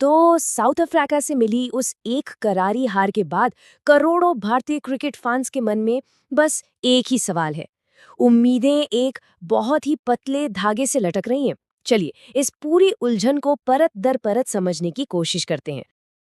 तो south Africa से मिली उस एक करारी हार के बाद करोड़ों भारतीय क्रिकेट फैंस के मन में बस एक ही सवाल है। उम्मीदें एक बहुत ही पतले धागे से लटक रही हैं। चलिए इस पूरी उलझन को परत दर परत समझने की कोशिश करते हैं।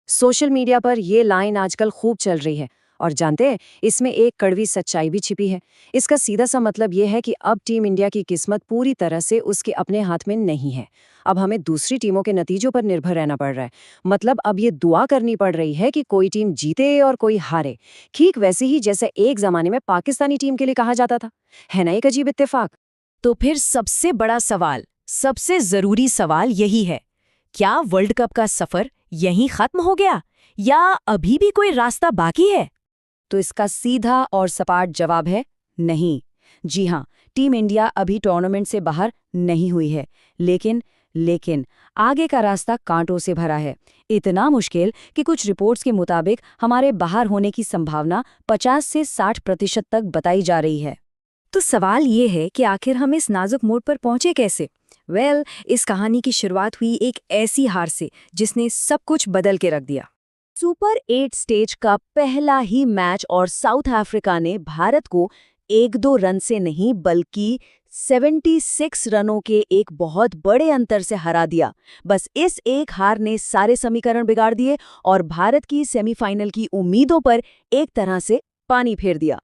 सोशल मीडिया पर ये लाइन आजकल खूब चल रही है और जानते हैं इसमें एक कड़वी सच्चाई भी छिपी है। इसका सीधा सा मतलब ये है कि अब टीम इंडिया की किस्मत पूरी तरह से उसके अपने हाथ में नहीं है। अब हमें दूसरी टीमों के नतीजों पर निर्भर रहना पड़ रहा है। मतलब अब ये दुआ करनी पड़ रही है कि कोई टीम जीते और कोई हारे, ठीक वैसे ही जैसे एक जमाने में पाकिस्तानी टीम के लिए कहा जाता था। है ना एक अजीब इत्तेफाक। तो फिर सबसे बड़ा सवाल, सबसे जरूरी सवाल यही है, क्या वर्ल्ड कप का सफर यहीं खत्म हो गया या अभी भी कोई रास्ता बाकी है? तो इसका सीधा और सपाट जवाब है नहीं। जी हाँ, टीम इंडिया अभी टूर्नामेंट से बाहर नहीं हुई है, लेकिन आगे का रास्ता कांटों से भरा है। इतना मुश्किल कि कुछ रिपोर्ट्स के मुताबिक हमारे बाहर होने की संभावना 50 से 60% तक बताई जा रही है। तो सवाल ये है कि आखिर हम इस नाजुक मोड़ पर पहुंचे कैसे? इस कहानी की शुरुआत हुई एक ऐसी हार से जिसने सब कुछ बदल के रख दिया। सुपर 8 स्टेज का पहला ही मैच और साउथ अफ्रीका ने भारत को 1-2 रन से नहीं बल्कि 76 रनों के एक बहुत बड़े अंतर से हरा दिया। बस इस एक हार ने सारे समीकरण बिगाड़ दिए और भारत की सेमीफाइनल की उम्मीदों पर एक तरह से पानी फेर दिया।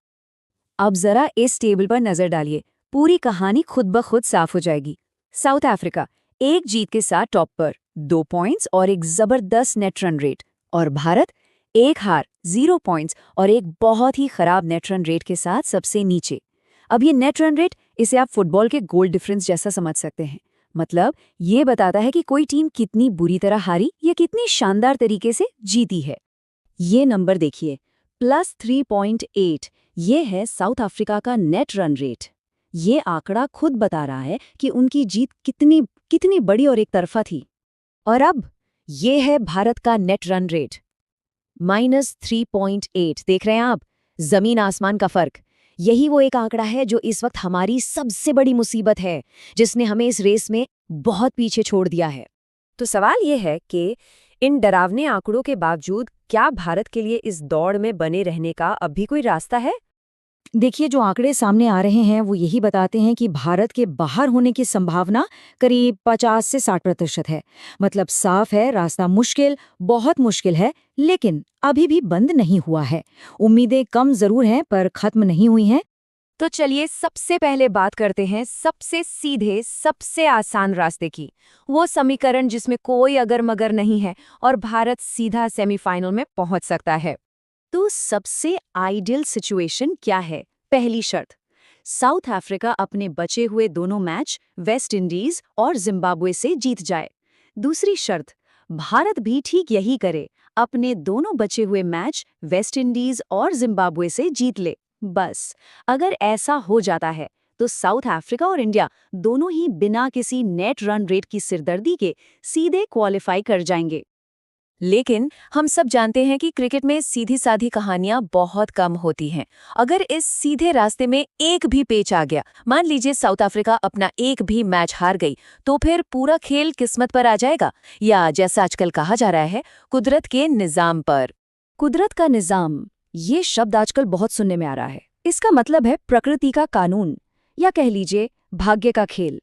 अब जरा इस टेबल पर नजर डालिए, पूरी कहानी खुद ब खुद साफ हो जाएगी। साउथ अफ्रीका एक जीत के साथ टॉप पर 2 पॉइंट्स और एक जबरदस्त नेट रन रेट, और भारत एक हार 0 पॉइंट्स और एक बहुत ही खराब नेट रन रेट के साथ सबसे नीचे। अब ये नेट रन रेट, इसे आप फुटबॉल के गोल डिफरेंस जैसा समझ सकते हैं। मतलब ये बताता है कि कोई टीम कितनी बुरी तरह हारी या कितनी शानदार तरीके से जीती है। ये नंबर देखिए, +3.8, ये है साउथ अफ्रीका का नेट रन रेट। ये आंकड़ा खुद बता रहा है कि उनकी जीत कितनी कितनी बड़ी और एक तरफा थी। और अब ये है भारत का नेट रन रेट, -3.8। देख रहे हैं आप, जमीन आसमान का फर्क। यही वो एक आंकड़ा है जो इस वक्त हमारी सबसे बड़ी मुसीबत है, जिसने हमें इस रेस में बहुत पीछे छोड़ दिया है। तो सवाल ये है कि इन डरावने आंकड़ों के बावजूद क्या भारत के लिए इस दौड़ में बने रहने का अब भी कोई रास्ता है? देखिए, जो आंकड़े सामने आ रहे हैं वो यही बताते हैं कि भारत के बाहर होने की संभावना करीब 50 से 60% है। मतलब साफ है, रास्ता मुश्किल, बहुत मुश्किल है, लेकिन अभी भी बंद नहीं हुआ है। उम्मीदें कम जरूर हैं पर खत्म नहीं हुई हैं। तो चलिए सबसे पहले बात करते हैं सबसे सीधे, सबसे आसान रास्ते की। वो समीकरण जिसमें कोई अगर मगर नहीं है और भारत सीधा सेमीफाइनल में पहुंच सकता है। तो सबसे आइडियल सिचुएशन क्या है? पहली शर्त, साउथ अफ्रीका अपने बचे हुए दोनों मैच वेस्ट इंडीज और जिम्बाब्वे से जीत जाए। दूसरी शर्त, भारत भी ठीक यही करे, अपने दोनों बचे हुए मैच वेस्ट इंडीज और जिम्बाब्वे से जीत ले। बस अगर ऐसा हो जाता है तो साउथ अफ्रीका और इंडिया दोनों ही बिना किसी नेट रन रेट की सिरदर्दी के सीधे क्वालिफाई कर जाएंगे। लेकिन हम सब जानते हैं कि क्रिकेट में सीधी साधी कहानियां बहुत कम होती हैं। अगर इस सीधे रास्ते में एक भी पेच आ गया, मान लीजिए साउथ अफ्रीका अपना एक भी मैच हार गई, तो फिर पूरा खेल किस्मत पर आ जाएगा, या जैसा आजकल कहा जा रहा है, कुदरत के निजाम पर। कुदरत का निजाम, ये शब्द आजकल बहुत सुनने में आ रहा है। इसका मतलब है प्रकृति का कानून, या कह लीजिए भाग्य का खेल।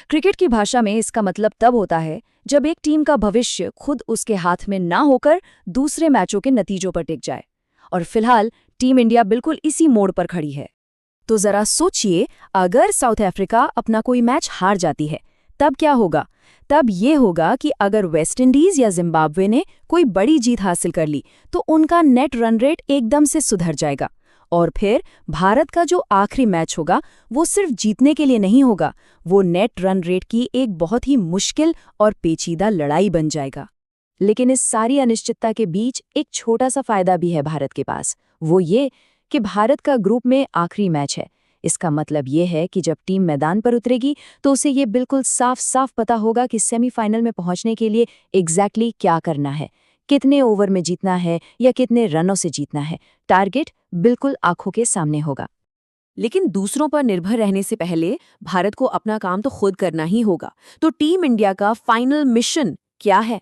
क्रिकेट की भाषा में इसका मतलब तब होता है जब एक टीम का भविष्य खुद उसके हाथ में ना होकर दूसरे मैचों के नतीजों पर टिक जाए। और फिलहाल टीम इंडिया बिल्कुल इसी मोड़ पर खड़ी है। तो जरा सोचिए, अगर साउथ अफ्रीका अपना कोई मैच हार जाती है, तब क्या होगा? तब ये होगा कि अगर वेस्ट इंडीज या जिम्बाब्वे ने कोई बड़ी जीत हासिल कर ली, तो उनका नेट रन रेट एकदम से सुधर जाएगा। और फिर भारत का जो आखिरी मैच होगा वो सिर्फ जीतने के लिए नहीं होगा, वो नेट रन रेट की एक बहुत ही मुश्किल और पेचीदा लड़ाई बन जाएगा। लेकिन इस सारी अनिश्चितता के बीच एक छोटा सा फायदा भी है भारत के पास। वो ये कि भारत का ग्रुप में आखिरी मैच है। इसका मतलब ये है कि जब टीम मैदान पर उतरेगी तो उसे ये बिल्कुल साफ साफ पता होगा कि सेमीफाइनल में पहुंचने के लिए एग्जैक्टली क्या करना है, कितने ओवर में जीतना है या कितने रनों से जीतना है। टारगेट बिल्कुल आंखों के सामने होगा। लेकिन दूसरों पर निर्भर रहने से पहले भारत को अपना काम तो खुद करना ही होगा। तो टीम इंडिया का फाइनल मिशन क्या है?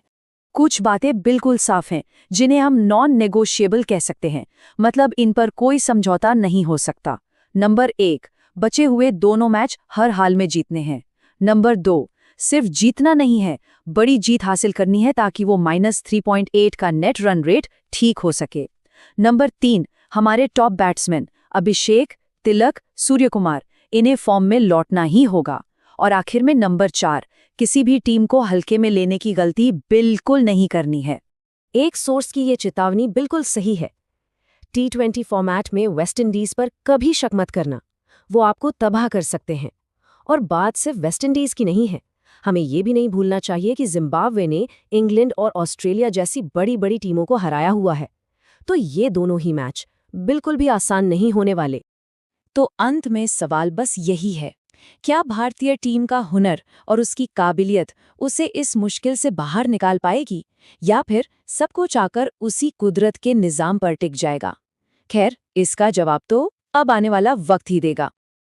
कुछ बातें बिल्कुल साफ हैं, जिन्हें हम नॉन नेगोशिएबल कह सकते हैं, मतलब इन पर कोई समझौता नहीं हो सकता। नंबर 1, बचे हुए दोनों मैच हर हाल में जीतने हैं। नंबर 2, सिर्फ जीतना नहीं है, बड़ी जीत हासिल करनी है ताकि वो -3.8 का नेट रन रेट ठीक हो सके। नंबर 3, हमारे टॉप बैट्समैन अभिषेक, तिलक, सूर्यकुमार, इन्हें फॉर्म में लौटना ही होगा। और आखिर में नंबर 4, किसी भी टीम को हल्के में लेने की गलती बिल्कुल नहीं करनी है। एक सोर्स की ये चेतावनी बिल्कुल सही है। T20 फॉर्मेट में वेस्टइंडीज पर कभी शक मत करना, वो आपको तबाह कर सकते हैं। और बात सिर्फ वेस्टइंडीज की नहीं है, हमें ये भी नहीं भूलना चाहिए कि जिम्बाब्वे ने इंग्लैंड और ऑस्ट्रेलिया जैसी बड़ी बड़ी टीमों को हराया हुआ है। तो ये दोनों ही मैच बिल्कुल भी आसान नहीं होने वाले। तो अंत में सवाल बस यही है, क्या भारतीय टीम का हुनर और उसकी काबिलियत उसे इस मुश्किल से बाहर निकाल पाएगी, या फिर सब कुछ आकर उसी कुदरत के निजाम पर टिक जाएगा? खैर, इसका जवाब तो अब आने वाला वक्त ही देगा।